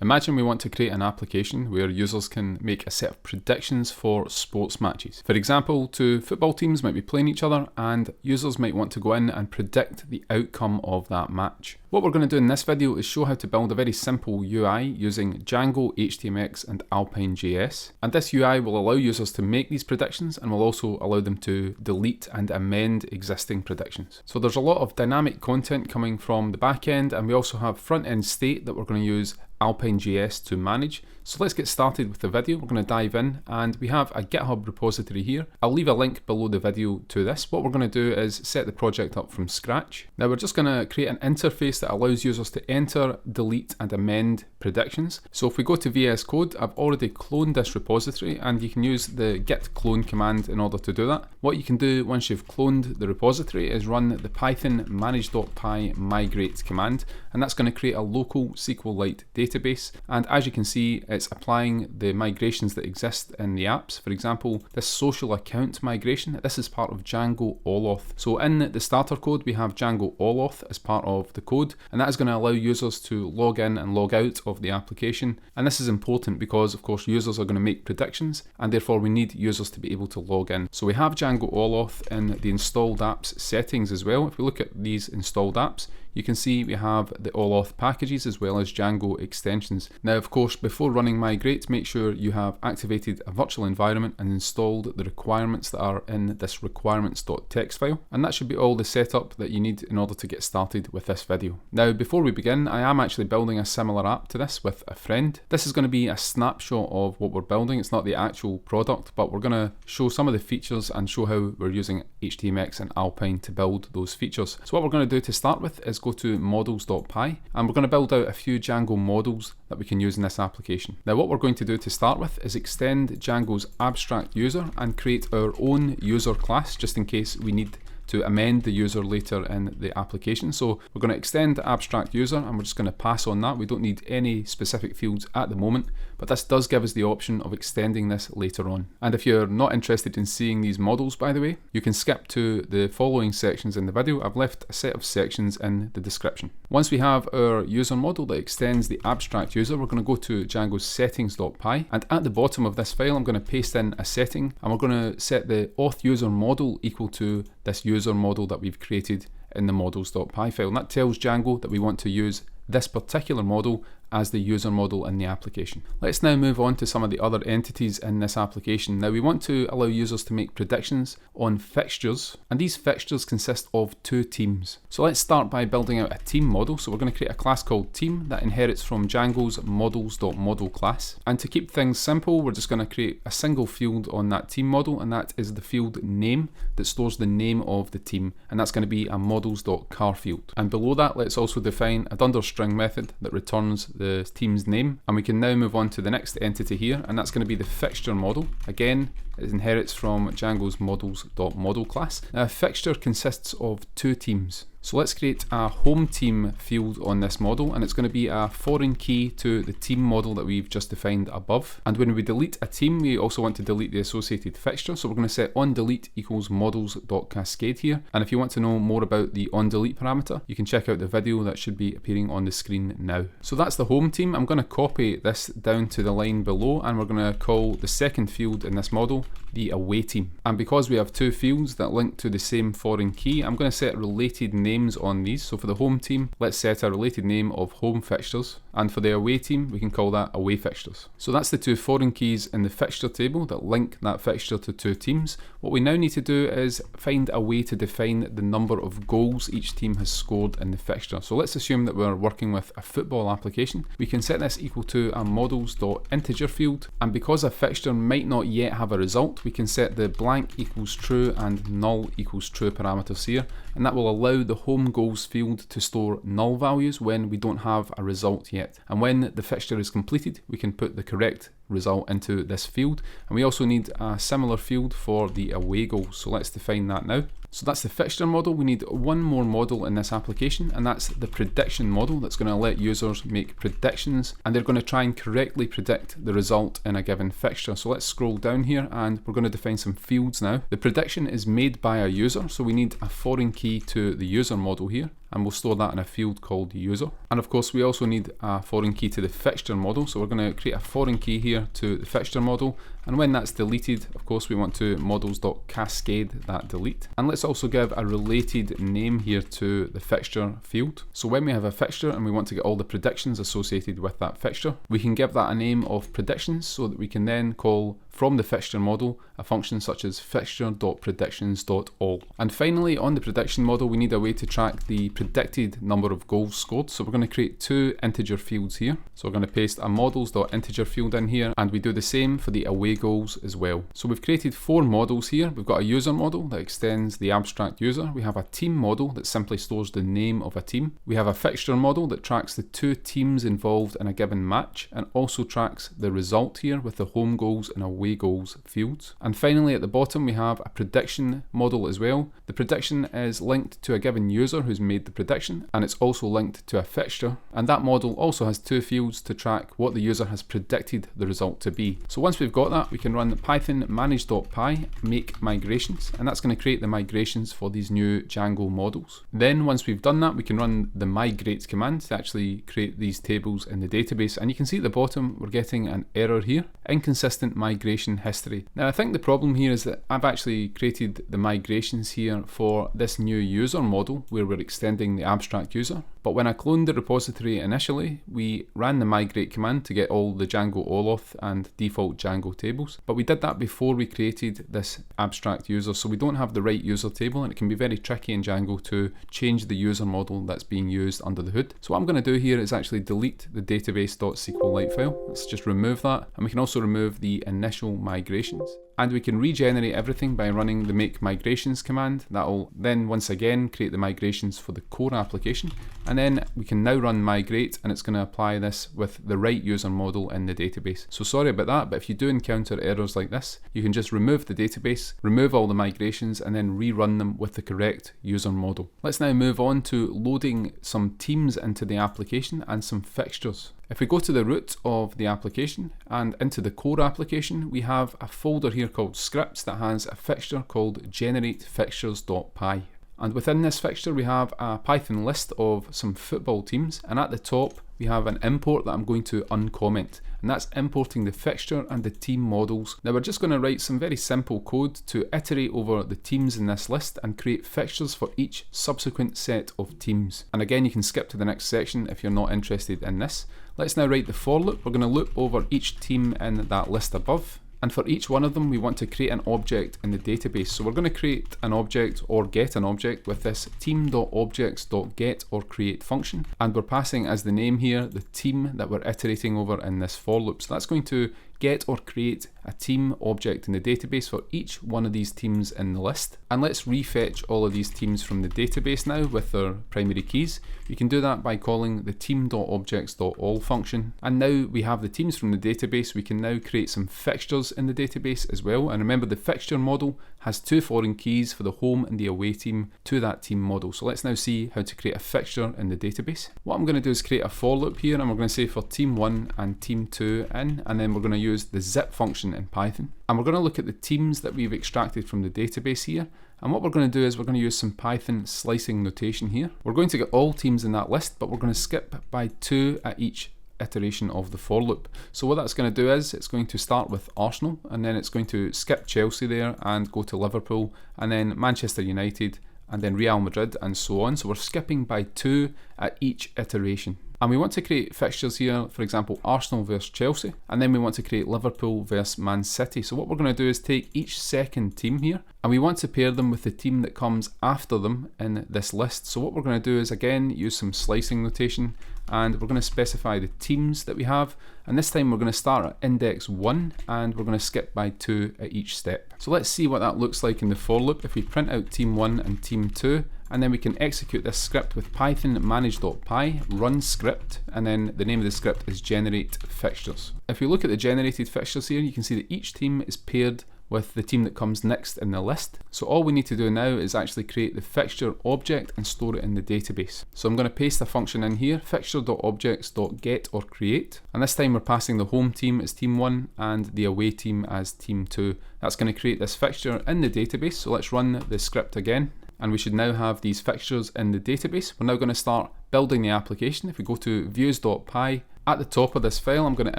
Imagine we want to create an application where users can make a set of predictions for sports matches. For example, two football teams might be playing each other and users might want to go in and predict the outcome of that match. What we're going to do in this video is show how to build a very simple UI using Django HTMX and Alpine.js. And this UI will allow users to make these predictions and will also allow them to delete and amend existing predictions. So there's a lot of dynamic content coming from the back end, and we also have front end state that we're going to use Alpine.js to manage. So let's get started with the video. We're going to dive in and we have a GitHub repository here. I'll leave a link below the video to this. What we're going to do is set the project up from scratch. Now we're just going to create an interface that allows users to enter, delete and amend predictions. So if we go to VS Code, I've already cloned this repository and you can use the git clone command in order to do that. What you can do once you've cloned the repository is run the python manage.py migrate command, and that's going to create a local SQLite database. And as you can see, it's applying the migrations that exist in the apps. For example, this social account migration, this is part of Django 𝗖𝗵𝗽𝗁. So in the starter code, we have Django 𝗖𝗵𝗽𝗁 as part of the code, and that is going to allow users to log in and log out of the application. And this is important because, of course, users are going to make predictions, and therefore we need users to be able to log in. So we have Django 𝗖𝗵𝗽𝗁 in the installed apps settings as well. If we look at these installed apps, you can see we have the 𝗖𝗵𝗽𝗁 packages as well as Django extensions. Now, of course, before running migrate, make sure you have activated a virtual environment and installed the requirements that are in this requirements.txt file. And that should be all the setup that you need in order to get started with this video. Now, before we begin, I am actually building a similar app to this with a friend. This is going to be a snapshot of what we're building. It's not the actual product, but we're going to show some of the features and show how we're using HTMX and Alpine to build those features. So what we're going to do to start with is go to models.py, and we're going to build out a few Django models that we can use in this application. Now what we're going to do to start with is extend Django's abstract user and create our own user class, just in case we need to amend the user later in the application. So we're going to extend abstract user and we're just going to pass on that. We don't need any specific fields at the moment, but this does give us the option of extending this later on. And if you're not interested in seeing these models, by the way, you can skip to the following sections in the video. I've left a set of sections in the description. Once we have our user model that extends the abstract user, we're going to go to Django's settings.py, and at the bottom of this file I'm going to paste in a setting, and we're going to set the auth user model equal to this user model that we've created in the models.py file. And that tells Django that we want to use this particular model as the user model in the application. Let's now move on to some of the other entities in this application. Now we want to allow users to make predictions on fixtures, and these fixtures consist of two teams. So let's start by building out a team model. So we're going to create a class called team that inherits from Django's models.model class. And to keep things simple, we're just going to create a single field on that team model, and that is the field name that stores the name of the team, and that's going to be a models.char field. And below that, let's also define a $string method that returns the team's name. And we can now move on to the next entity here, and that's going to be the fixture model. Again, it inherits from Django's models.model class. Now a fixture consists of two teams. So let's create a home team field on this model, and it's going to be a foreign key to the team model that we've just defined above. And when we delete a team, we also want to delete the associated fixture. So we're going to set onDelete equals models.cascade here. And if you want to know more about the onDelete parameter, you can check out the video that should be appearing on the screen now. So that's the home team. I'm going to copy this down to the line below, and we're going to call the second field in this model the away team. And because we have two fields that link to the same foreign key, I'm going to set related names on these. So for the home team, let's set a related name of home fixtures, and for the away team, we can call that away fixtures. So that's the two foreign keys in the fixture table that link that fixture to two teams. What we now need to do is find a way to define the number of goals each team has scored in the fixture. So let's assume that we're working with a football application. We can set this equal to a models.integer field, and because a fixture might not yet have a result, we can set the blank equals true and null equals true parameters here, and that will allow the home goals field to store null values when we don't have a result yet. And when the fixture is completed, we can put the correct result into this field. And we also need a similar field for the away goals. So let's define that now. So that's the fixture model. We need one more model in this application, and that's the prediction model that's going to let users make predictions, and they're going to try and correctly predict the result in a given fixture. So let's scroll down here and we're going to define some fields now. The prediction is made by a user, so we need a foreign key to the user model here. and we'll store that in a field called user. And of course we also need a foreign key to the fixture model, so we're going to create a foreign key here to the fixture model, and when that's deleted, of course we want to models.cascade that delete. And let's also give a related name here to the fixture field. So when we have a fixture and we want to get all the predictions associated with that fixture, we can give that a name of predictions, so that we can then call from the fixture model a function such as fixture.predictions.all. And finally, on the prediction model, we need a way to track the predicted number of goals scored. So we're going to create two integer fields here. So we're going to paste a models.integer field in here, and we do the same for the away goals as well. So we've created four models here. We've got a user model that extends the abstract user. We have a team model that simply stores the name of a team. We have a fixture model that tracks the two teams involved in a given match and also tracks the result here with the home goals and away goals fields. And finally, at the bottom we have a prediction model as well. The prediction is linked to a given user who's made the prediction, and it's also linked to a fixture, and that model also has two fields to track what the user has predicted the result to be. So once we've got that, we can run python manage.py make migrations, and that's going to create the migrations for these new Django models. Then once we've done that, we can run the migrate command to actually create these tables in the database, and you can see at the bottom we're getting an error here, inconsistent migration history. Now I think the problem here is that I've actually created the migrations here for this new user model where we're extending the abstract user, but when I cloned the repository initially, we ran the migrate command to get all the Django OAuth and default Django tables, but we did that before we created this abstract user, so we don't have the right user table, and it can be very tricky in Django to change the user model that's being used under the hood. So what I'm going to do here is actually delete the database.sqlite file. Let's just remove that, and we can also remove the initial migrations. And we can regenerate everything by running the make migrations command. That'll then once again create the migrations for the core application, and then we can now run migrate, and it's going to apply this with the right user model in the database. So sorry about that, but if you do encounter errors like this, you can just remove the database, remove all the migrations, and then rerun them with the correct user model. Let's now move on to loading some teams into the application and some fixtures. If we go to the root of the application and into the core application, we have a folder here called scripts that has a fixture called generatefixtures.py. And within this fixture we have a Python list of some football teams, and at the top we have an import that I'm going to uncomment, and that's importing the fixture and the team models. Now we're just going to write some very simple code to iterate over the teams in this list and create fixtures for each subsequent set of teams. And again, you can skip to the next section if you're not interested in this. Let's now write the for loop. We're going to loop over each team in that list above, and for each one of them we want to create an object in the database. So we're going to create an object or get an object with this team.objects.get or create function, and we're passing as the name here the team that we're iterating over in this for loop. So that's going to get or create a team object in the database for each one of these teams in the list. And let's refetch all of these teams from the database now with their primary keys. You can do that by calling the team.objects.all function. And now we have the teams from the database, we can now create some fixtures in the database as well. And remember, the fixture model has two foreign keys for the home and the away team to that team model. So let's now see how to create a fixture in the database. What I'm going to do is create a for loop here, and we're going to say for team 1 and team 2 in, and then we're going to use the zip function in Python, and we're going to look at the teams that we've extracted from the database here. And what we're going to do is we're going to use some Python slicing notation here. We're going to get all teams in that list, but we're going to skip by 2 at each iteration of the for loop. So what that's going to do is it's going to start with Arsenal, and then it's going to skip Chelsea there and go to Liverpool, and then Manchester United, and then Real Madrid, and so on. So we're skipping by 2 at each iteration. And we want to create fixtures here, for example, Arsenal versus Chelsea, and then we want to create Liverpool versus Man City. So what we're going to do is take each second team here, and we want to pair them with the team that comes after them in this list. So what we're going to do is again use some slicing notation, and we're going to specify the teams that we have, and this time we're going to start at index 1 and we're going to skip by 2 at each step. So let's see what that looks like in the for loop. If we print out team 1 and team 2, and then we can execute this script with python manage.py run script, and then the name of the script is generate fixtures. If we look at the generated fixtures here, you can see that each team is paired with the team that comes next in the list. So all we need to do now is actually create the fixture object and store it in the database. So I'm going to paste a function in here, fixture.objects.get or create, and this time we're passing the home team as team 1 and the away team as team 2. That's going to create this fixture in the database. So let's run the script again. and we should now have these fixtures in the database. We're now going to start building the application. If we go to views.py, at the top of this file, I'm going to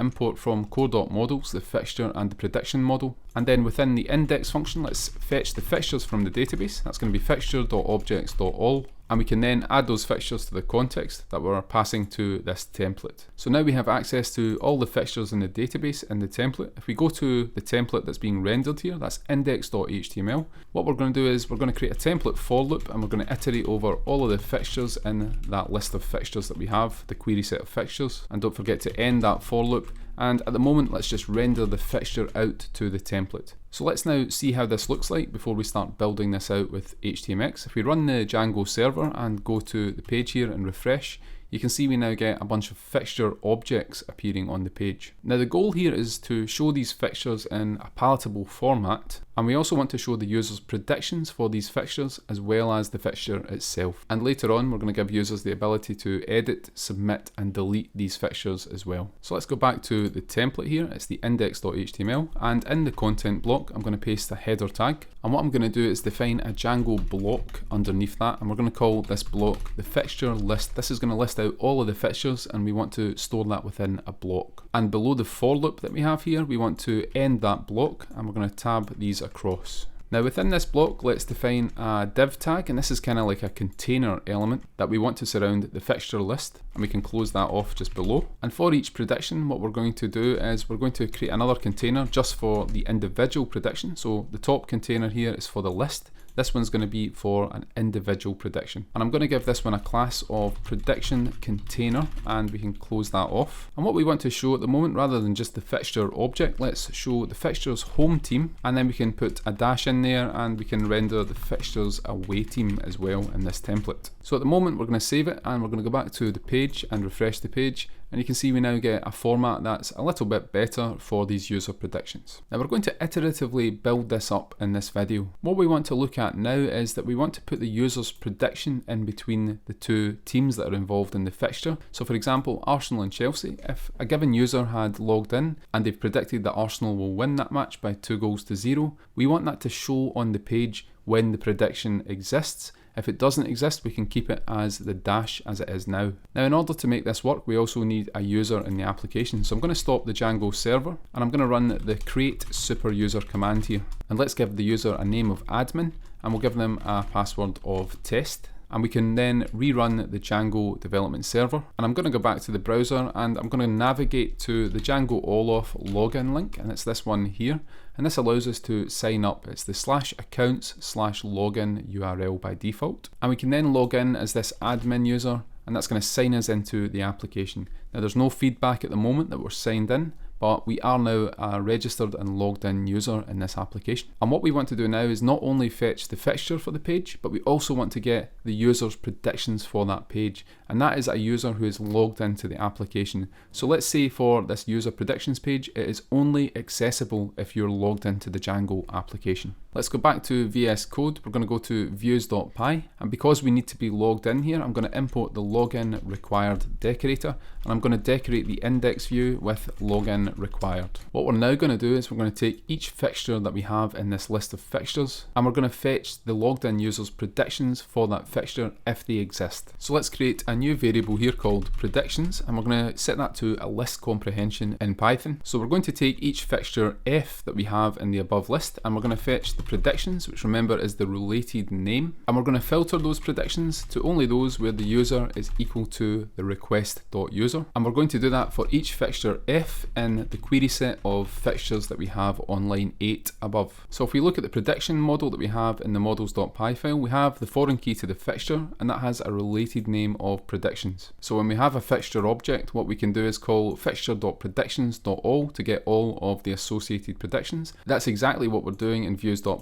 import from core.models the fixture and the prediction model. And then within the index function, let's fetch the fixtures from the database. That's going to be fixture.objects.all. And we can then add those fixtures to the context that we're passing to this template. So now we have access to all the fixtures in the database in the template. If we go to the template that's being rendered here, that's index.html, what we're going to do is we're going to create a template for loop, and we're going to iterate over all of the fixtures in that list of fixtures that we have, the query set of fixtures. And don't forget to end that for loop. And at the moment, let's just render the fixture out to the template. So let's now see how this looks like before we start building this out with HTMX. If we run the Django server and go to the page here and refresh, you can see we now get a bunch of fixture objects appearing on the page. Now the goal here is to show these fixtures in a palatable format, and we also want to show the user's predictions for these fixtures as well as the fixture itself. And later on, we're going to give users the ability to edit, submit and delete these fixtures as well. So let's go back to the template here. It's the index.html, and in the content block, I'm going to paste a header tag. And what I'm going to do is define a Django block underneath that, and we're going to call this block the fixture list. This is going to list out all of the fixtures, and we want to store that within a block. And below the for loop that we have here, we want to end that block, and we're going to tab these across. Now within this block, let's define a div tag, and this is kind of like a container element that we want to surround the fixture list, and we can close that off just below. And for each prediction, what we're going to do is we're going to create another container just for the individual prediction. So the top container here is for the list. This one's going to be for an individual prediction. And I'm going to give this one a class of prediction container, and we can close that off. And what we want to show at the moment, rather than just the fixture object, let's show the fixture's home team, and then we can put a dash in there, and we can render the fixture's away team as well in this template. So at the moment, we're going to save it, and we're going to go back to the page and refresh the page. And you can see we now get a format that's a little bit better for these user predictions. Now we're going to iteratively build this up in this video. What we want to look at now is that we want to put the user's prediction in between the two teams that are involved in the fixture. So for example, Arsenal and Chelsea, if a given user had logged in and they've predicted that Arsenal will win that match by 2-0, we want that to show on the page when the prediction exists. If it doesn't exist, we can keep it as the dash as it is now. Now in order to make this work, we also need a user in the application. So I'm going to stop the Django server, and I'm going to run the create super user command here. And let's give the user a name of admin, and we'll give them a password of test. And we can then rerun the Django development server. And I'm going to go back to the browser, and I'm going to navigate to the Django All-Off login link, and it's this one here. And this allows us to sign up. It's the /accounts/login URL by default. And we can then log in as this admin user, and that's going to sign us into the application. Now there's no feedback at the moment that we're signed in, but we are now a registered and logged in user in this application. And what we want to do now is not only fetch the fixture for the page, but we also want to get the user's predictions for that page. And that is a user who is logged into the application. So let's say for this user predictions page, it is only accessible if you're logged into the Django application. Let's go back to VS Code. We're going to go to views.py, and because we need to be logged in here, I'm going to import the login required decorator, and I'm going to decorate the index view with login required. What we're now going to do is we're going to take each fixture that we have in this list of fixtures, and we're going to fetch the logged in user's predictions for that fixture if they exist. So let's create a new variable here called predictions, and we're going to set that to a list comprehension in Python. So we're going to take each fixture F that we have in the above list, and we're going to fetch the predictions, which remember is the related name, and we're going to filter those predictions to only those where the user is equal to the request.user. And we're going to do that for each fixture F in the query set of fixtures that we have on line 8 above. So if we look at the prediction model that we have in the models.py file, we have the foreign key to the fixture, and that has a related name of predictions. So when we have a fixture object, what we can do is call fixture.predictions.all to get all of the associated predictions. That's exactly what we're doing in views.py,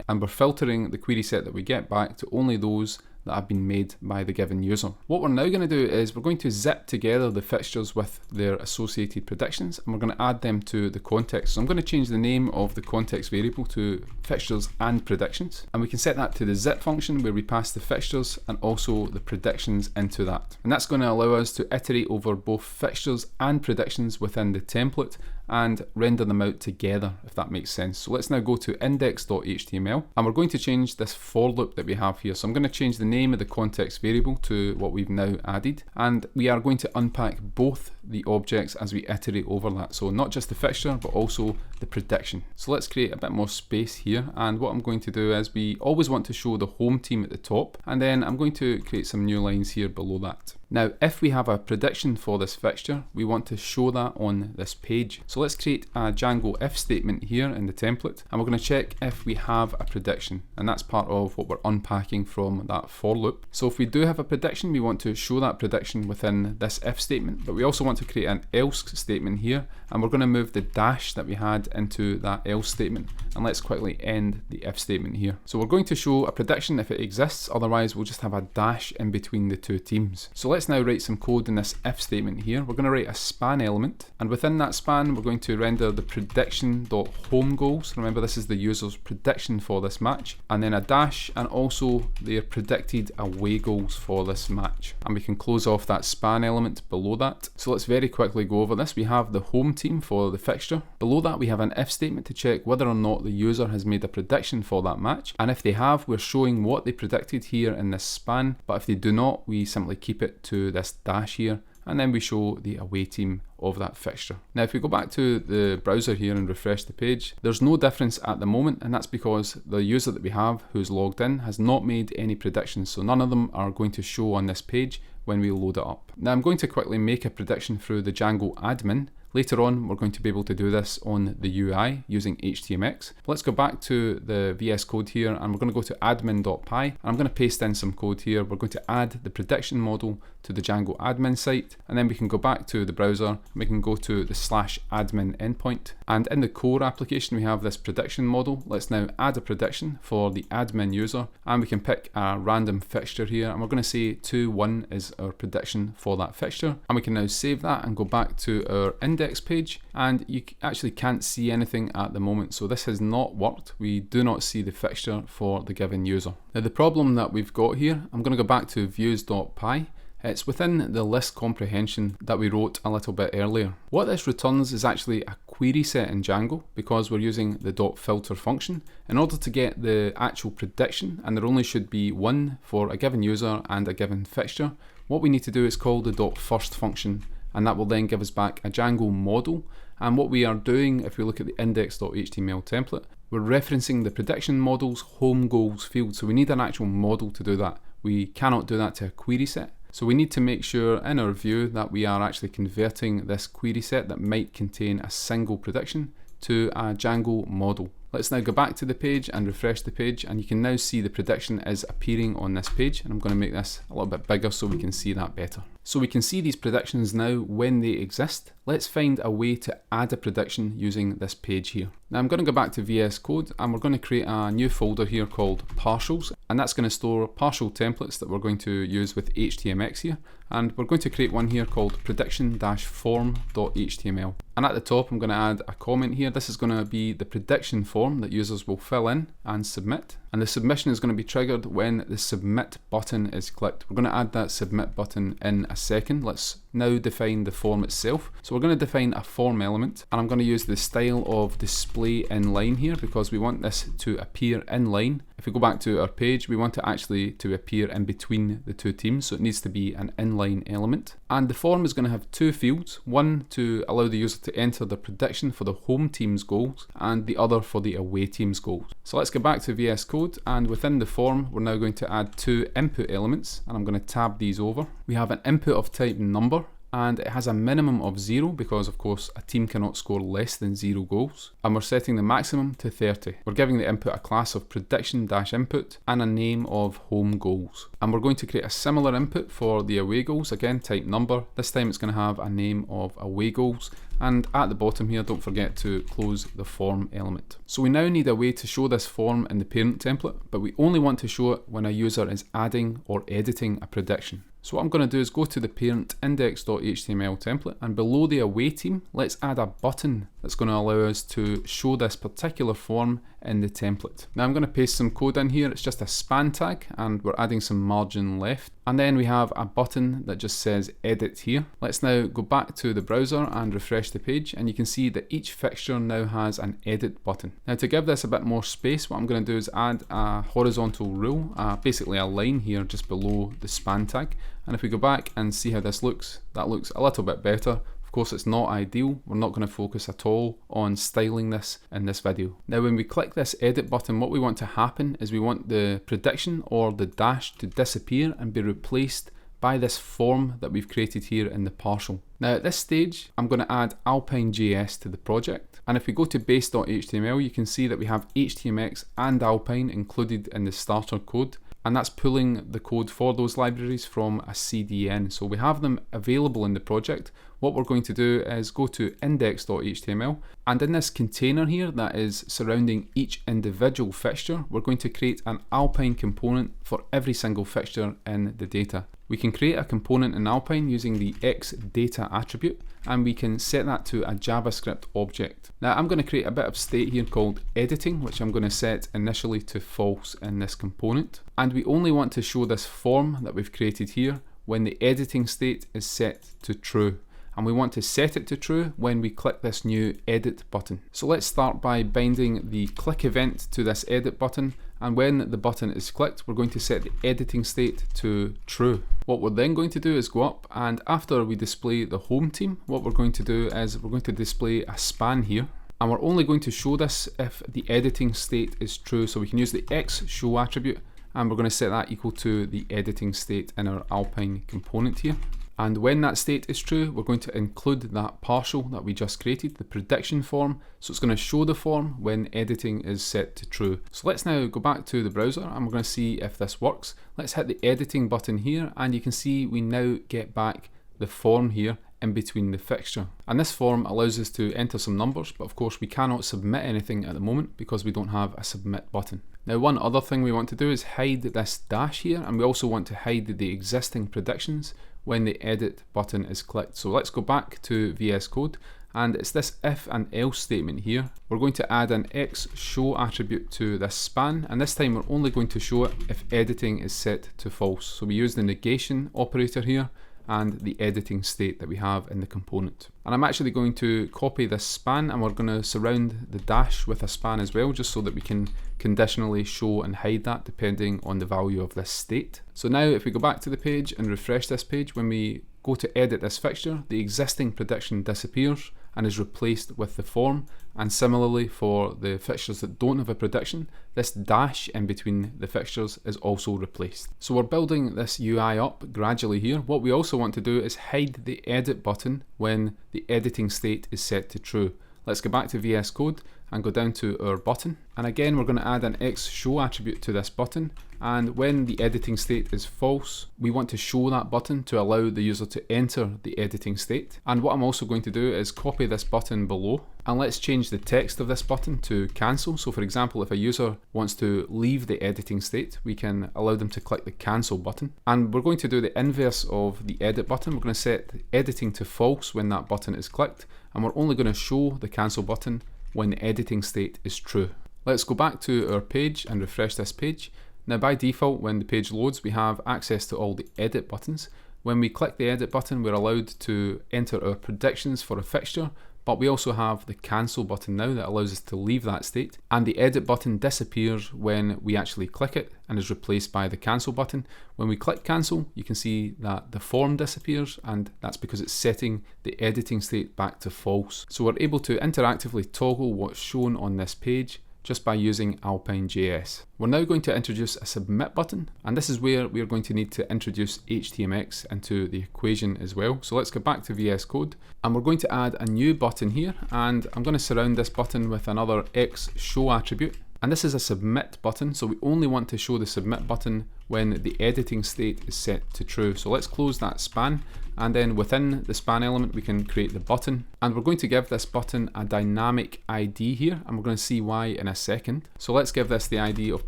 and we're filtering the query set that we get back to only those that have been made by the given user. What we're now going to do is we're going to zip together the fixtures with their associated predictions, and we're going to add them to the context. So I'm going to change the name of the context variable to fixtures and predictions, and we can set that to the zip function where we pass the fixtures and also the predictions into that. And that's going to allow us to iterate over both fixtures and predictions within the template, and render them out together, if that makes sense. So let's now go to index.html, and we're going to change this for loop that we have here. So I'm going to change the name of the context variable to what we've now added, and we are going to unpack both the objects as we iterate over that. So not just the fixture, but also the prediction. So let's create a bit more space here, and what I'm going to do is we always want to show the home team at the top, and then I'm going to create some new lines here below that. Now, if we have a prediction for this fixture, we want to show that on this page. So let's create a Django if statement here in the template, and we're going to check if we have a prediction, and that's part of what we're unpacking from that for loop. So if we do have a prediction, we want to show that prediction within this if statement, but we also want to create an else statement here, and we're going to move the dash that we had into that else statement, and let's quickly end the if statement here. So we're going to show a prediction if it exists, otherwise we'll just have a dash in between the two teams. So let's now write some code in this if statement here. We're going to write a span element, and within that span we're going to render the prediction.home goals. Remember, this is the user's prediction for this match, and then a dash and also their predicted away goals for this match, and we can close off that span element below that. So let's very quickly go over this. We have the home team for the fixture. Below that we have an if statement to check whether or not the user has made a prediction for that match, and if they have, we're showing what they predicted here in this span, but if they do not, we simply keep it to this dash here, and then we show the away team of that fixture. Now if we go back to the browser here and refresh the page, there's no difference at the moment, and that's because the user that we have who's logged in has not made any predictions, so none of them are going to show on this page when we load it up. Now I'm going to quickly make a prediction through the Django admin. Later on, we're going to be able to do this on the UI using HTMX. Let's go back to the VS Code here, and we're going to go to admin.py, and I'm going to paste in some code here. We're going to add the prediction model to the Django admin site, and then we can go back to the browser, and we can go to the /admin endpoint, and in the core application we have this prediction model. Let's now add a prediction for the admin user, and we can pick a random fixture here, and we're going to say 2-1 is our prediction for that fixture, and we can now save that and go back to our index page, and you actually can't see anything at the moment, so this has not worked. We do not see the fixture for the given user. Now the problem that we've got here, I'm going to go back to views.py. It's within the list comprehension that we wrote a little bit earlier. What this returns is actually a query set in Django, because we're using the .filter function in order to get the actual prediction, and there only should be one for a given user and a given fixture. What we need to do is call the .first function, and that will then give us back a Django model. And what we are doing, if we look at the index.html template, we're referencing the prediction model's home goals field, so we need an actual model to do that. We cannot do that to a query set. So we need to make sure in our view that we are actually converting this query set that might contain a single prediction to a Django model. Let's now go back to the page and refresh the page, and you can now see the prediction is appearing on this page, and I'm going to make this a little bit bigger so we can see that better. So we can see these predictions now when they exist. Let's find a way to add a prediction using this page here. Now I'm going to go back to VS Code, and we're going to create a new folder here called partials, and that's going to store partial templates that we're going to use with HTMX here, and we're going to create one here called prediction-form.html. And at the top I'm going to add a comment here. This is going to be the prediction form that users will fill in and submit, and the submission is going to be triggered when the submit button is clicked. We're going to add that submit button in a second. Let's now define the form itself. So we're going to define a form element, and I'm going to use the style of display inline here because we want this to appear inline. If we go back to our page, we want it actually to appear in between the two teams, so it needs to be an inline element. And the form is going to have two fields, one to allow the user to enter the prediction for the home team's goals, and the other for the away team's goals. So let's go back to VS Code, and within the form we're now going to add two input elements, and I'm going to tab these over. We have an input of type number, and it has a minimum of 0 because of course a team cannot score less than 0 goals, and we're setting the maximum to 30. We're giving the input a class of prediction-input and a name of home goals, and we're going to create a similar input for the away goals, again type number. This time it's going to have a name of away goals, and at the bottom here don't forget to close the form element. So we now need a way to show this form in the parent template, but we only want to show it when a user is adding or editing a prediction. So what I'm going to do is go to the parent index.html template, and below the away team, let's add a button that's going to allow us to show this particular form in the template. Now I'm going to paste some code in here. It's just a span tag, and we're adding some margin left. And then we have a button that just says edit here. Let's now go back to the browser and refresh the page, and you can see that each fixture now has an edit button. Now to give this a bit more space, what I'm going to do is add a horizontal rule, basically a line here just below the span tag. And if we go back and see how this looks, that looks a little bit better. Of course, it's not ideal. We're not going to focus at all on styling this in this video. Now, when we click this edit button, what we want to happen is we want the prediction or the dash to disappear and be replaced by this form that we've created here in the partial. Now at this stage, I'm going to add Alpine.js to the project. And if we go to base.html, you can see that we have HTMX and Alpine included in the starter code. And that's pulling the code for those libraries from a CDN. So we have them available in the project. What we're going to do is go to index.html, and in this container here that is surrounding each individual fixture, we're going to create an Alpine component for every single fixture in the data. We can create a component in Alpine using the xData attribute, and we can set that to a JavaScript object. Now I'm going to create a bit of state here called editing, which I'm going to set initially to false in this component. And we only want to show this form that we've created here when the editing state is set to true. And we want to set it to true when we click this new edit button. So let's start by binding the click event to this edit button, and when the button is clicked, we're going to set the editing state to true. What we're then going to do is go up, and after we display the home team, what we're going to do is we're going to display a span here. And we're only going to show this if the editing state is true. So we can use the xShow attribute, and we're going to set that equal to the editing state in our Alpine component here. And when that state is true, we're going to include that partial that we just created, the prediction form. So it's going to show the form when editing is set to true. So let's now go back to the browser, and we're going to see if this works. Let's hit the editing button here, and you can see we now get back the form here in between the fixture. And this form allows us to enter some numbers, but of course we cannot submit anything at the moment because we don't have a submit button. Now one other thing we want to do is hide this dash here, and we also want to hide the existing predictions when the edit button is clicked. So let's go back to VS Code, and it's this if and else statement here. We're going to add an xShow attribute to this span, and this time we're only going to show it if editing is set to false. So we use the negation operator here and the editing state that we have in the component. And I'm actually going to copy this span, and we're going to surround the dash with a span as well, just so that we can conditionally show and hide that depending on the value of this state. So now if we go back to the page and refresh this page, when we go to edit this fixture, the existing prediction disappears and is replaced with the form. And similarly for the fixtures that don't have a prediction, this dash in between the fixtures is also replaced. So we're building this UI up gradually here. What we also want to do is hide the edit button when the editing state is set to true. Let's go back to VS Code and go down to our button. And again, we're going to add an xShow attribute to this button. And when the editing state is false, we want to show that button to allow the user to enter the editing state. And what I'm also going to do is copy this button below, and let's change the text of this button to cancel. So for example, if a user wants to leave the editing state, we can allow them to click the cancel button. And we're going to do the inverse of the edit button. We're going to set editing to false when that button is clicked, and we're only going to show the cancel button when the editing state is true. Let's go back to our page and refresh this page. Now by default, when the page loads, we have access to all the edit buttons. When we click the edit button, we're allowed to enter our predictions for a fixture, but we also have the cancel button now that allows us to leave that state. And the edit button disappears when we actually click it and is replaced by the cancel button. When we click cancel, you can see that the form disappears, and that's because it's setting the editing state back to false. So we're able to interactively toggle what's shown on this page just by using Alpine.js. We're now going to introduce a submit button, and this is where we are going to need to introduce HTMX into the equation as well. So let's go back to VS Code, and we're going to add a new button here, and I'm going to surround this button with another xShow attribute. And this is a submit button, so we only want to show the submit button when the editing state is set to true. So let's close that span, and then within the span element we can create the button, and we're going to give this button a dynamic ID here, and we're going to see why in a second. So let's give this the ID of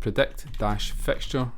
predict-fixture-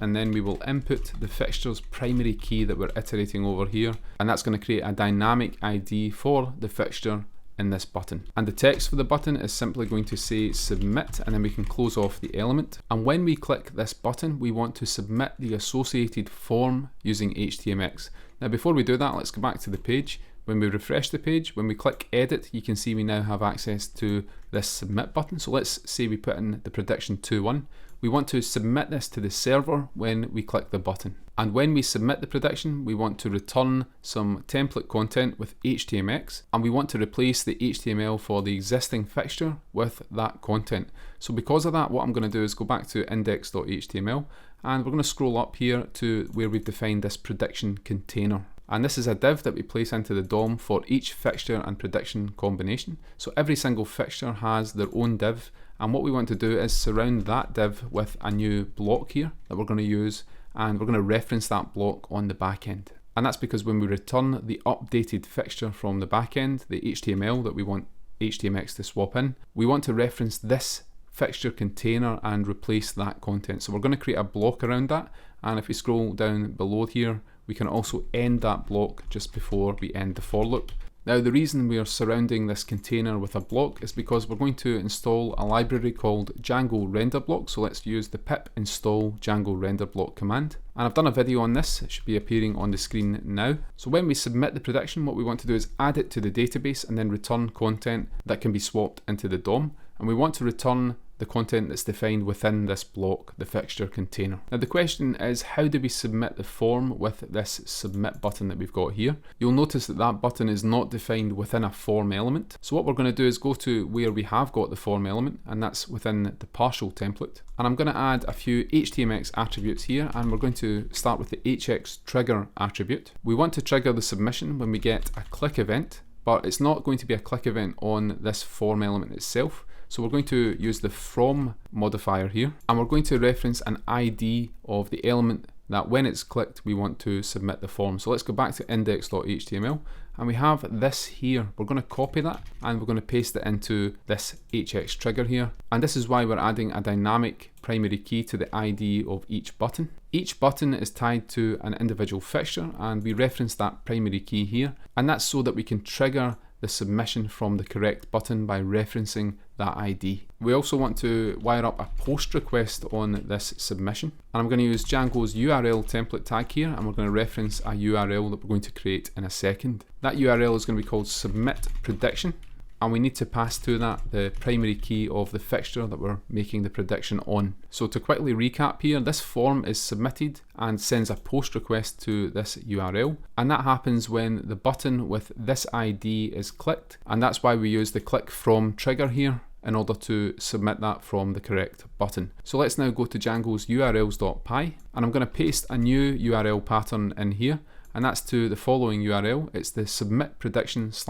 and then we will input the fixture's primary key that we're iterating over here, and that's going to create a dynamic ID for the fixture in this button. And the text for the button is simply going to say submit, and then we can close off the element. And when we click this button, we want to submit the associated form using HTMX. Now before we do that, let's go back to the page. When we refresh the page, when we click edit, you can see we now have access to this submit button. So let's say we put in the prediction 2.1. We want to submit this to the server when we click the button. And when we submit the prediction, we want to return some template content with HTMX, and we want to replace the HTML for the existing fixture with that content. So because of that, what I'm going to do is go back to index.html, and we're going to scroll up here to where we've defined this prediction container. And this is a div that we place into the DOM for each fixture and prediction combination. So every single fixture has their own div, and what we want to do is surround that div with a new block here that we're going to use, and we're going to reference that block on the back end. And that's because when we return the updated fixture from the back end, the HTML that we want HTMX to swap in, we want to reference this fixture container and replace that content. So we're going to create a block around that, and if we scroll down below here, we can also end that block just before we end the for loop. Now the reason we are surrounding this container with a block is because we're going to install a library called Django render block. So let's use the pip install Django render block command. And I've done a video on this, it should be appearing on the screen now. So when we submit the prediction, what we want to do is add it to the database and then return content that can be swapped into the DOM. And we want to return the content that's defined within this block, the fixture container. Now the question is, how do we submit the form with this submit button that we've got here? You'll notice that that button is not defined within a form element. So what we're going to do is go to where we have got the form element, and that's within the partial template. And I'm going to add a few HTMX attributes here, and we're going to start with the HX trigger attribute. We want to trigger the submission when we get a click event, but it's not going to be a click event on this form element itself. So we're going to use the from modifier here, and we're going to reference an ID of the element that when it's clicked we want to submit the form. So let's go back to index.html, and we have this here. We're going to copy that and we're going to paste it into this HX trigger here, and this is why we're adding a dynamic primary key to the ID of each button. Each button is tied to an individual fixture, and we reference that primary key here, and that's so that we can trigger the submission from the correct button by referencing that ID. We also want to wire up a post request on this submission, and I'm going to use Django's URL template tag here, and we're going to reference a URL that we're going to create in a second. That URL is going to be called submit prediction, and we need to pass to that the primary key of the fixture that we're making the prediction on. So to quickly recap here, this form is submitted and sends a post request to this URL, and that happens when the button with this ID is clicked, and that's why we use the click from trigger here in order to submit that from the correct button. So let's now go to Django's urls.py, and I'm going to paste a new URL pattern in here, and that's to the following URL. It's the submit prediction /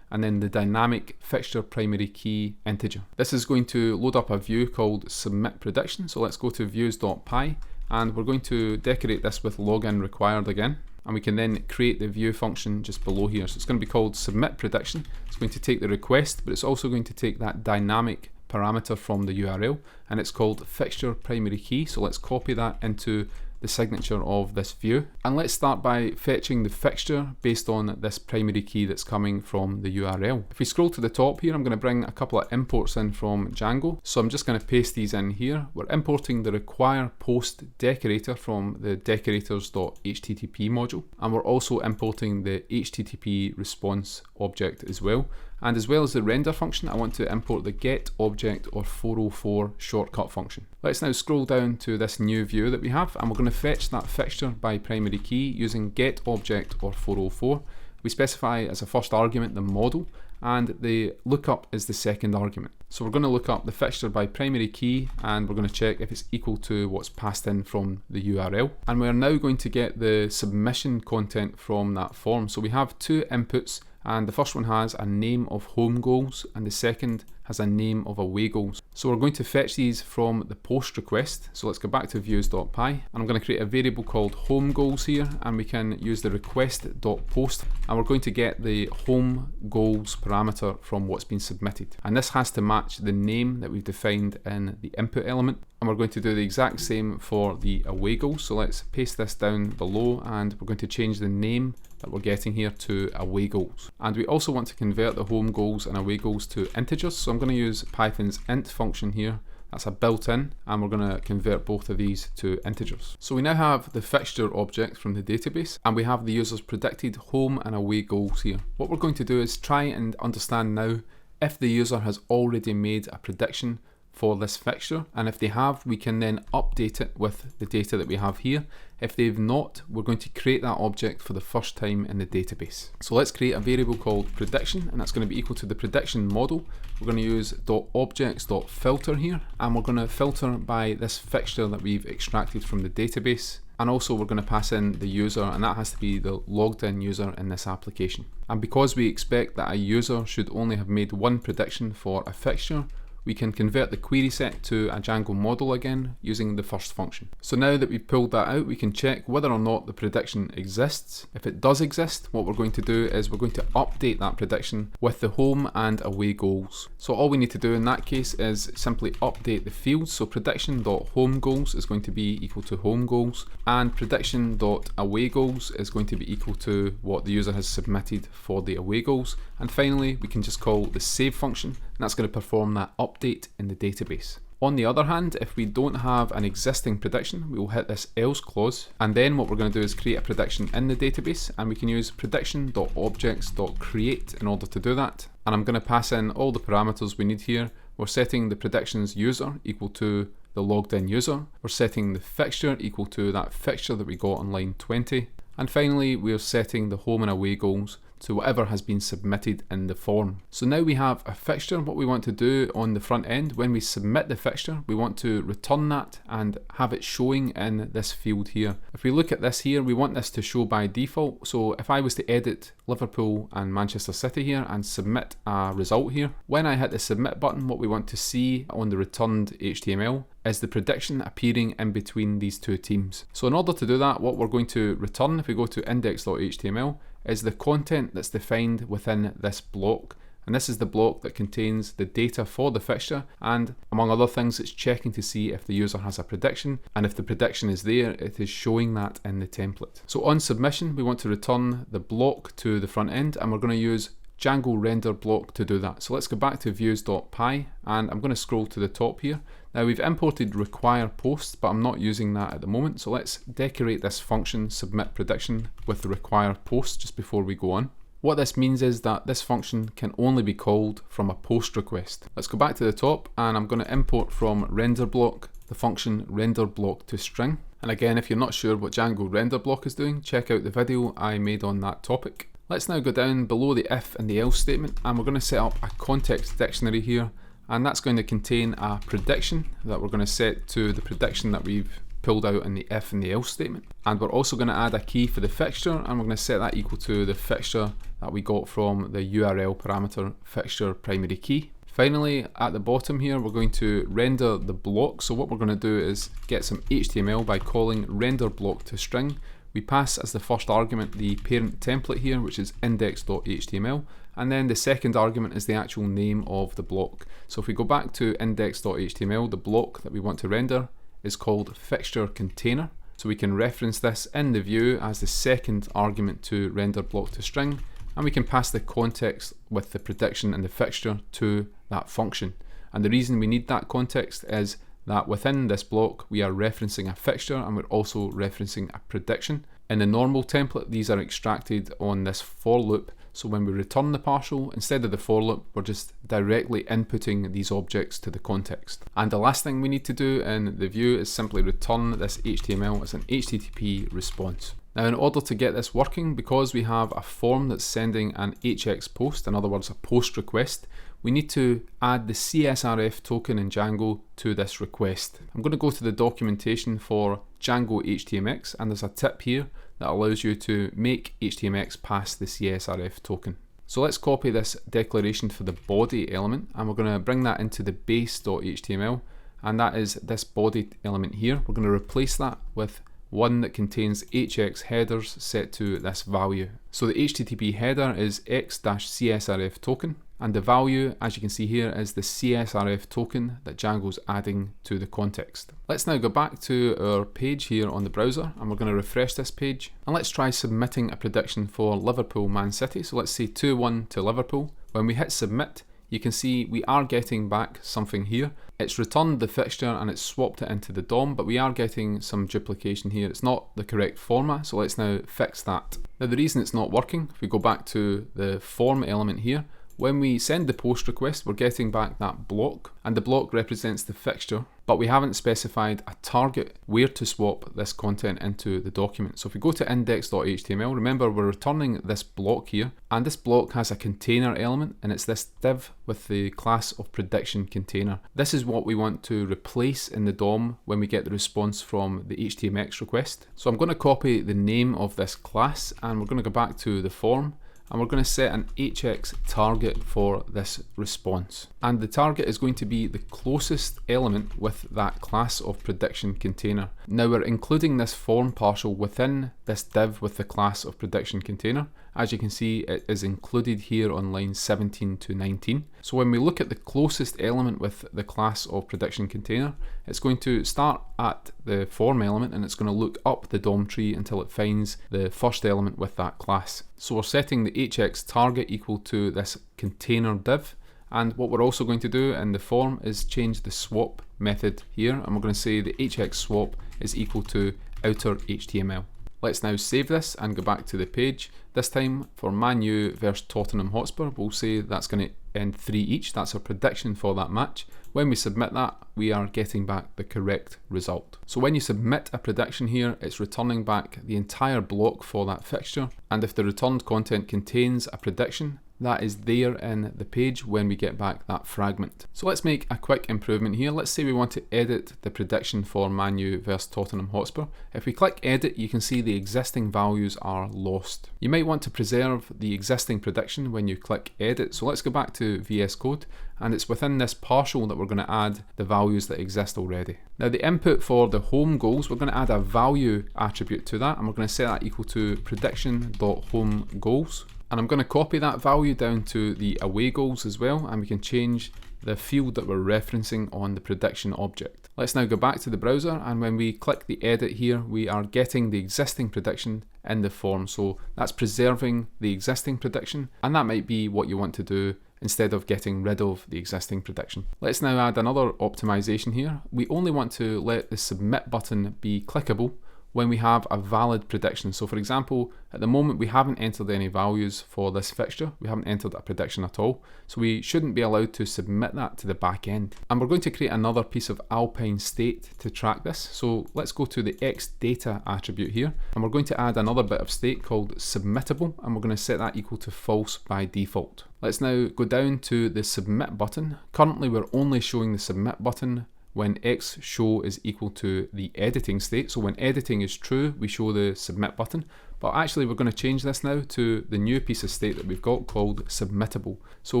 and then the dynamic fixture primary key integer. This is going to load up a view called submit prediction. So let's go to views.py, and we're going to decorate this with login required again, and we can then create the view function just below here. So it's going to be called submit prediction. It's going to take the request, but it's also going to take that dynamic parameter from the URL, and it's called fixture primary key. So let's copy that into the signature of this view, and let's start by fetching the fixture based on this primary key that's coming from the URL. If we scroll to the top here, I'm going to bring a couple of imports in from Django, so I'm just going to paste these in here. We're importing the require post decorator from the decorators.http module, and we're also importing the HTTP response object as well. And as well as the render function, I want to import the get object or 404 shortcut function. Let's now scroll down to this new view that we have, and we're going to fetch that fixture by primary key using get object or 404. We specify as a first argument the model, and the lookup is the second argument. So we're going to look up the fixture by primary key, and we're going to check if it's equal to what's passed in from the URL. And we're now going to get the submission content from that form. So we have two inputs and the first one has a name of home goals and the second has a name of away goals. So we're going to fetch these from the post request. So let's go back to views.py, and I'm going to create a variable called home goals here, and we can use the request.post, and we're going to get the home goals parameter from what's been submitted, and this has to match the name that we've defined in the input element. And we're going to do the exact same for the away goals. So let's paste this down below, and we're going to change the name that we're getting here to away goals. And we also want to convert the home goals and away goals to integers. So I'm going to use Python's int function here. That's a built-in, and we're going to convert both of these to integers. So we now have the fixture object from the database, and we have the user's predicted home and away goals here. What we're going to do is try and understand now if the user has already made a prediction for this fixture, and if they have, we can then update it with the data that we have here. If they've not, we're going to create that object for the first time in the database. So let's create a variable called prediction, and that's going to be equal to the prediction model. We're going to use .objects.filter here, and we're going to filter by this fixture that we've extracted from the database. And also we're going to pass in the user, and that has to be the logged in user in this application. And because we expect that a user should only have made one prediction for a fixture, we can convert the query set to a Django model again using the first function. So now that we've pulled that out, we can check whether or not the prediction exists. If it does exist, what we're going to do is we're going to update that prediction with the home and away goals. So all we need to do in that case is simply update the fields. So prediction.homeGoals is going to be equal to home goals, and prediction.away goals is going to be equal to what the user has submitted for the away goals. And finally, we can just call the save function, and that's going to perform that update in the database. On the other hand, if we don't have an existing prediction, we will hit this else clause, and then what we're going to do is create a prediction in the database, and we can use prediction.objects.create in order to do that. And I'm going to pass in all the parameters we need here. We're setting the predictions user equal to the logged in user. We're setting the fixture equal to that fixture that we got on line 20. And finally, we're setting the home and away goals to whatever has been submitted in the form. So now we have a fixture. What we want to do on the front end, when we submit the fixture, we want to return that and have it showing in this field here. If we look at this here, we want this to show by default. So if I was to edit Liverpool and Manchester City here and submit a result here, when I hit the submit button, what we want to see on the returned HTML is the prediction appearing in between these two teams. So in order to do that, what we're going to return, if we go to index.html, is the content that's defined within this block. And this is the block that contains the data for the fixture, and among other things, it's checking to see if the user has a prediction, and if the prediction is there, it is showing that in the template. So on submission, we want to return the block to the front end, and we're going to use Django render block to do that. So let's go back to views.py, and I'm going to scroll to the top here. Now we've imported require post, but I'm not using that at the moment. So let's decorate this function submit prediction with the require post just before we go on. What this means is that this function can only be called from a post request. Let's go back to the top, and I'm going to import from render block the function render block to string. And again, if you're not sure what Django render block is doing, check out the video I made on that topic. Let's now go down below the if and the else statement, and we're going to set up a context dictionary here, and that's going to contain a prediction that we're going to set to the prediction that we've pulled out in the if and the else statement. And we're also going to add a key for the fixture, and we're going to set that equal to the fixture that we got from the URL parameter fixture primary key. Finally, at the bottom here, we're going to render the block. So what we're going to do is get some HTML by calling render block to string. We pass as the first argument the parent template here, which is index.html, and then the second argument is the actual name of the block. So if we go back to index.html, the block that we want to render is called fixture container. So we can reference this in the view as the second argument to render block to string, and we can pass the context with the prediction and the fixture to that function. And the reason we need that context is that within this block we are referencing a fixture and we're also referencing a prediction. In the normal template, these are extracted on this for loop, so when we return the partial, instead of the for loop, we're just directly inputting these objects to the context. And the last thing we need to do in the view is simply return this HTML as an HTTP response. Now in order to get this working, because we have a form that's sending an HX post, in other words a post request, we need to add the CSRF token in Django to this request. I'm going to go to the documentation for Django HTMX, and there's a tip here that allows you to make HTMX pass the CSRF token. So let's copy this declaration for the body element, and we're going to bring that into the base.html, and that is this body element here. We're going to replace that with one that contains hx headers set to this value. So the HTTP header is x-csrf token, and the value, as you can see here, is the CSRF token that Django's adding to the context. Let's now go back to our page here on the browser, and we're going to refresh this page, and let's try submitting a prediction for Liverpool Man City. So let's say 2-1 to Liverpool. When we hit submit, you can see we are getting back something here. It's returned the fixture and it's swapped it into the DOM, but we are getting some duplication here. It's not the correct format, so let's now fix that. Now the reason it's not working, if we go back to the form element here, when we send the post request, we're getting back that block, and the block represents the fixture, but we haven't specified a target where to swap this content into the document. So if we go to index.html, remember we're returning this block here, and this block has a container element, and it's this div with the class of prediction container. This is what we want to replace in the DOM when we get the response from the HTMX request. So I'm going to copy the name of this class, and we're going to go back to the form, and we're going to set an hx target for this response. And the target is going to be the closest element with that class of prediction container. Now we're including this form partial within this div with the class of prediction container. As you can see, it is included here on lines 17 to 19. So when we look at the closest element with the class of prediction container, it's going to start at the form element, and it's going to look up the DOM tree until it finds the first element with that class. So we're setting the hx target equal to this container div, and what we're also going to do in the form is change the swap method here, and we're going to say the hx swap is equal to outer HTML. Let's now save this and go back to the page. This time for Man U versus Tottenham Hotspur, we'll say that's going to end 3 each. That's our prediction for that match. When we submit that, we are getting back the correct result. So when you submit a prediction here, it's returning back the entire block for that fixture. And if the returned content contains a prediction, that is there in the page when we get back that fragment. So let's make a quick improvement here. Let's say we want to edit the prediction for Man U versus Tottenham Hotspur. If we click edit, you can see the existing values are lost. You might want to preserve the existing prediction when you click edit. So let's go back to VS Code, and it's within this partial that we're going to add the values that exist already. Now the input for the home goals, we're going to add a value attribute to that, and we're going to set that equal to prediction.homeGoals. And I'm going to copy that value down to the away goals as well, and we can change the field that we're referencing on the prediction object. Let's now go back to the browser, and when we click the edit here, we are getting the existing prediction in the form. So that's preserving the existing prediction, and that might be what you want to do instead of getting rid of the existing prediction. Let's now add another optimization here. We only want to let the submit button be clickable when we have a valid prediction. So for example, at the moment we haven't entered any values for this fixture, we haven't entered a prediction at all, so we shouldn't be allowed to submit that to the back end. And we're going to create another piece of Alpine state to track this. So let's go to the xData attribute here, and we're going to add another bit of state called submittable, and we're going to set that equal to false by default. Let's now go down to the submit button. Currently we're only showing the submit button when x show is equal to the editing state. So when editing is true, we show the submit button. But actually we're going to change this now to the new piece of state that we've got called submittable. So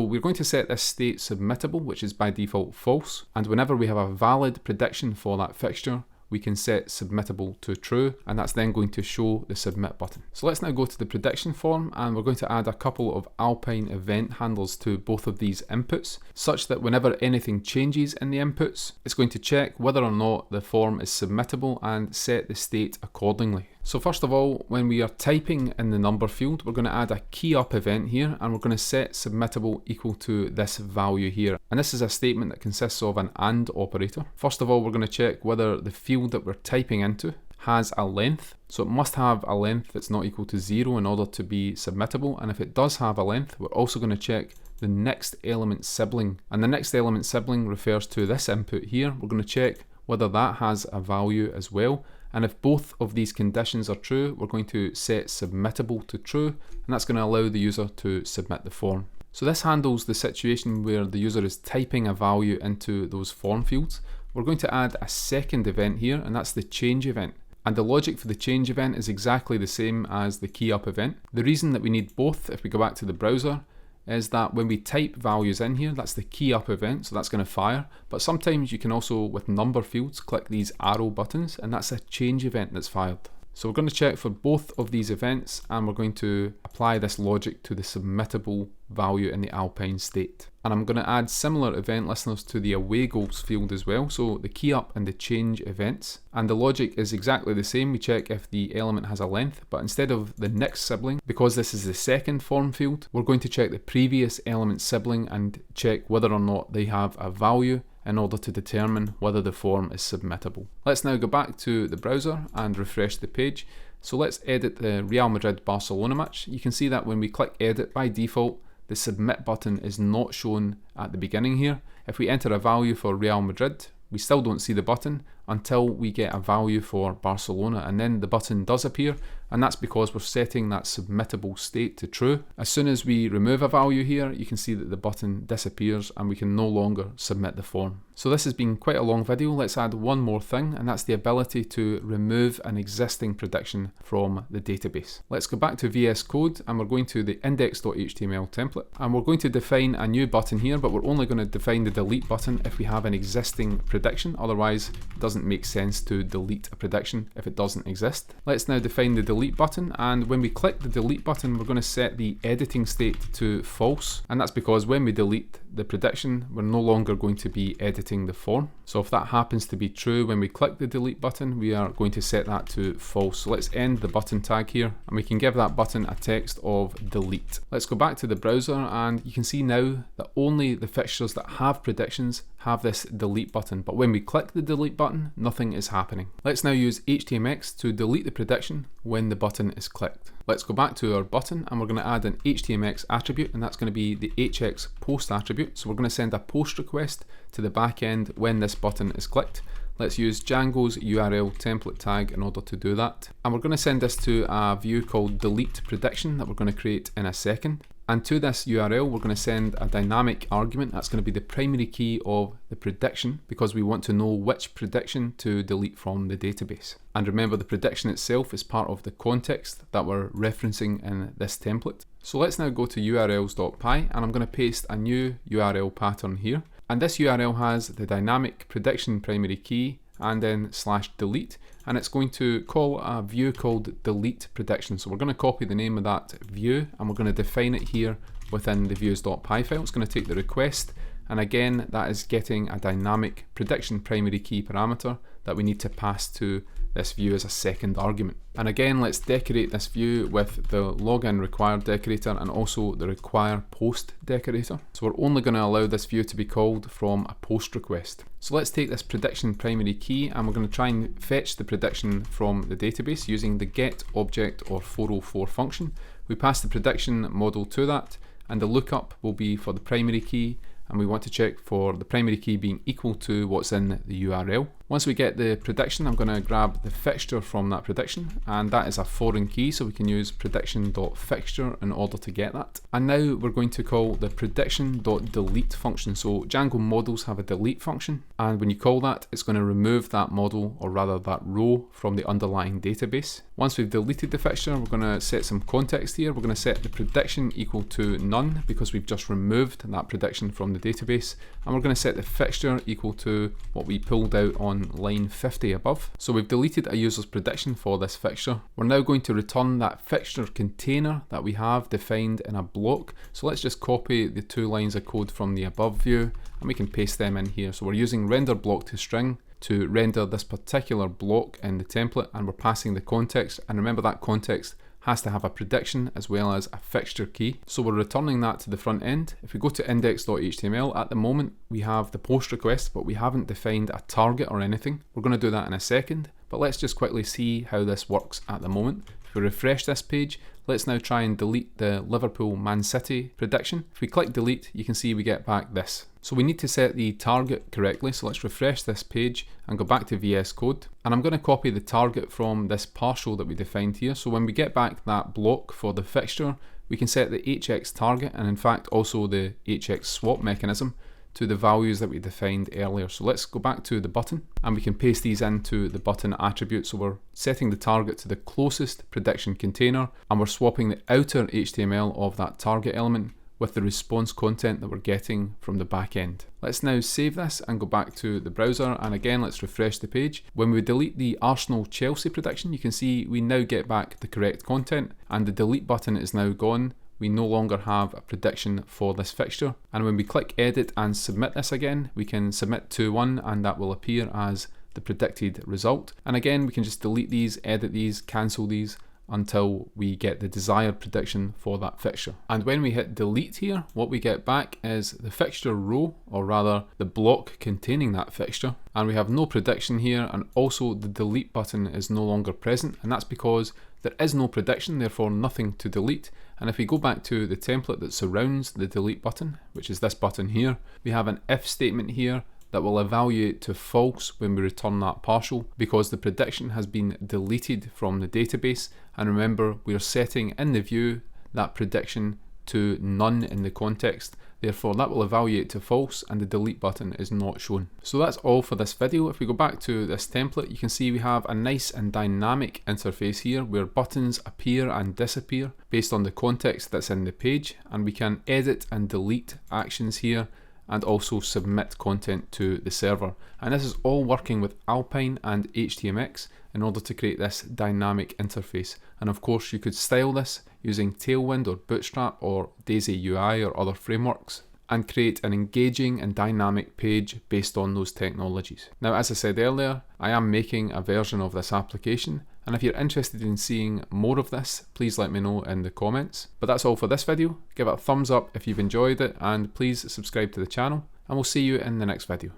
we're going to set this state submittable, which is by default false. And whenever we have a valid prediction for that fixture, we can set submittable to true, and that's then going to show the submit button. So let's now go to the prediction form, and we're going to add a couple of Alpine event handlers to both of these inputs, such that whenever anything changes in the inputs, it's going to check whether or not the form is submittable and set the state accordingly. So first of all, when we are typing in the number field, we're going to add a key up event here, and we're going to set submittable equal to this value here. And this is a statement that consists of an AND operator. First of all, we're going to check whether the field that we're typing into has a length. So it must have a length that's not equal to 0 in order to be submittable. And if it does have a length, we're also going to check the next element sibling. And the next element sibling refers to this input here. We're going to check whether that has a value as well. And if both of these conditions are true, we're going to set submittable to true, and that's going to allow the user to submit the form. So this handles the situation where the user is typing a value into those form fields. We're going to add a second event here, and that's the change event. And the logic for the change event is exactly the same as the key up event. The reason that we need both, if we go back to the browser, is that when we type values in here, that's the key up event, so that's going to fire. But sometimes you can also, with number fields, click these arrow buttons, and that's a change event that's fired. So we're going to check for both of these events, and we're going to apply this logic to the submittable value in the Alpine state. And I'm going to add similar event listeners to the away goals field as well, so the key up and the change events. And the logic is exactly the same. We check if the element has a length, but instead of the next sibling, because this is the second form field, we're going to check the previous element sibling and check whether or not they have a value in order to determine whether the form is submittable. Let's now go back to the browser and refresh the page. So let's edit the Real Madrid-Barcelona match. You can see that when we click edit, by default, the submit button is not shown at the beginning here. If we enter a value for Real Madrid, we still don't see the button until we get a value for Barcelona, and then the button does appear, and that's because we're setting that submittable state to true. As soon as we remove a value here, you can see that the button disappears and we can no longer submit the form. So this has been quite a long video. Let's add one more thing, and that's the ability to remove an existing prediction from the database. Let's go back to VS Code, and we're going to the index.html template, and we're going to define a new button here, but we're only going to define the delete button if we have an existing prediction. Otherwise, it doesn't make sense to delete a prediction if it doesn't exist. Let's now define the delete button, and when we click the delete button, we're going to set the editing state to false, and that's because when we delete the prediction, we're no longer going to be editing the form. So if that happens to be true when we click the delete button, we are going to set that to false. So let's end the button tag here, and we can give that button a text of delete. Let's go back to the browser, and you can see now that only the fixtures that have predictions have this delete button, but when we click the delete button, nothing is happening. Let's now use HTMX to delete the prediction when the button is clicked. Let's go back to our button, and we're going to add an HTMX attribute, and that's going to be the HX post attribute. So we're going to send a post request to the back end when this button is clicked. Let's use Django's URL template tag in order to do that. And we're going to send this to a view called delete prediction that we're going to create in a second. And to this URL, we're going to send a dynamic argument. That's going to be the primary key of the prediction, because we want to know which prediction to delete from the database. And remember, the prediction itself is part of the context that we're referencing in this template. So let's now go to urls.py, and I'm going to paste a new URL pattern here. And this URL has the dynamic prediction primary key and then /delete, and it's going to call a view called delete prediction. So we're going to copy the name of that view, and we're going to define it here within the views.py file. It's going to take the request, and again, that is getting a dynamic prediction primary key parameter that we need to pass to this view as a second argument. And again, let's decorate this view with the login required decorator and also the require post decorator. So we're only going to allow this view to be called from a post request. So let's take this prediction primary key, and we're going to try and fetch the prediction from the database using the get object or 404 function. We pass the prediction model to that, and the lookup will be for the primary key, and we want to check for the primary key being equal to what's in the URL. Once we get the prediction, I'm going to grab the fixture from that prediction, and that is a foreign key, so we can use prediction.fixture in order to get that. And now we're going to call the prediction.delete function. So Django models have a delete function, and when you call that, it's going to remove that model, or rather that row, from the underlying database. Once we've deleted the fixture, we're going to set some context here. We're going to set the prediction equal to none, because we've just removed that prediction from the database, and we're going to set the fixture equal to what we pulled out on line 50 above. So we've deleted a user's prediction for this fixture. We're now going to return that fixture container that we have defined in a block. So let's just copy the 2 lines of code from the above view, and we can paste them in here. So we're using render block to string to render this particular block in the template, and we're passing the context, and remember that context has to have a prediction as well as a fixture key. So we're returning that to the front end. If we go to index.html, at the moment we have the post request, but we haven't defined a target or anything. We're going to do that in a second, but let's just quickly see how this works at the moment. If we refresh this page, let's now try and delete the Liverpool-Man City prediction. If we click delete, you can see we get back this. So we need to set the target correctly, so let's refresh this page and go back to VS Code. And I'm going to copy the target from this partial that we defined here. So when we get back that block for the fixture, we can set the HX target, and in fact also the HX swap mechanism, to the values that we defined earlier. So let's go back to the button, and we can paste these into the button attribute. So we're setting the target to the closest prediction container, and we're swapping the outer HTML of that target element with the response content that we're getting from the back end. Let's now save this and go back to the browser, and again let's refresh the page. When we delete the Arsenal-Chelsea prediction, you can see we now get back the correct content, and the delete button is now gone. We no longer have a prediction for this fixture, and when we click edit and submit this again, we can submit to one and that will appear as the predicted result. And again, we can just delete these, edit these, cancel these until we get the desired prediction for that fixture. And when we hit delete here, what we get back is the fixture row, or rather the block containing that fixture, and we have no prediction here, and also the delete button is no longer present, and that's because there is no prediction, therefore nothing to delete. And if we go back to the template that surrounds the delete button, which is this button here, we have an if statement here that will evaluate to false when we return that partial, because the prediction has been deleted from the database. And remember, we are setting in the view that prediction to none in the context, therefore that will evaluate to false and the delete button is not shown. So that's all for this video. If we go back to this template, you can see we have a nice and dynamic interface here where buttons appear and disappear based on the context that's in the page, and we can edit and delete actions here and also submit content to the server. And this is all working with Alpine and HTMX in order to create this dynamic interface. And of course you could style this using Tailwind or Bootstrap or Daisy UI or other frameworks and create an engaging and dynamic page based on those technologies. Now, as I said earlier, I am making a version of this application, and if you're interested in seeing more of this, please let me know in the comments. But that's all for this video. Give it a thumbs up if you've enjoyed it, and please subscribe to the channel, and we'll see you in the next video.